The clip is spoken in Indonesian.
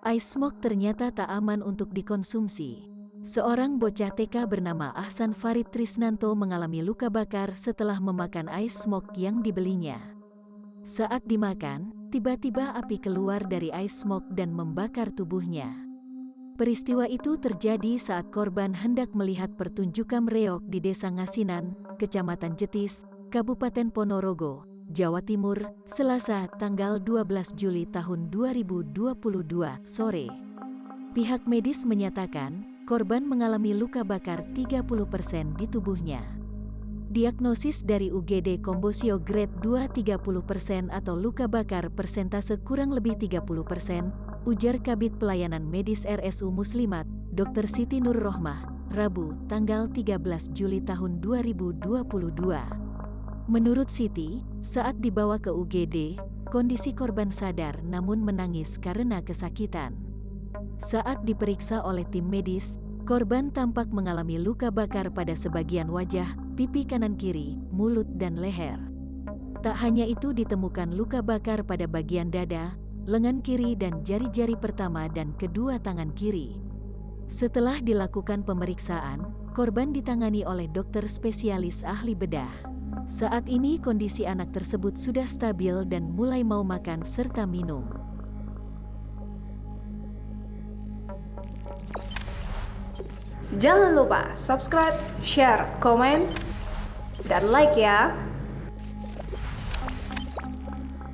Ice smoke ternyata tak aman untuk dikonsumsi. Seorang bocah TK bernama Ahsan Farid Trisnanto mengalami luka bakar setelah memakan ice smoke yang dibelinya. Saat dimakan, tiba-tiba api keluar dari ice smoke dan membakar tubuhnya. Peristiwa itu terjadi saat korban hendak melihat pertunjukan reog di Desa Ngasinan, Kecamatan Jetis, Kabupaten Ponorogo, Jawa Timur, Selasa, tanggal 12 Juli tahun 2022 sore. Pihak medis menyatakan, korban mengalami luka bakar 30% di tubuhnya. Diagnosis dari UGD Kombosio Grade 2 30% atau luka bakar persentase kurang lebih 30%, ujar Kabid Pelayanan Medis RSU Muslimat, Dr. Siti Nur Rohmah, Rabu, tanggal 13 Juli tahun 2022. Menurut Siti, saat dibawa ke UGD, kondisi korban sadar namun menangis karena kesakitan. Saat diperiksa oleh tim medis, korban tampak mengalami luka bakar pada sebagian wajah, pipi kanan kiri, mulut dan leher. Tak hanya itu, ditemukan luka bakar pada bagian dada, lengan kiri dan jari-jari pertama dan kedua tangan kiri. Setelah dilakukan pemeriksaan, korban ditangani oleh dokter spesialis ahli bedah. Saat ini kondisi anak tersebut sudah stabil dan mulai mau makan serta minum. Jangan lupa subscribe, share, komen, dan like ya.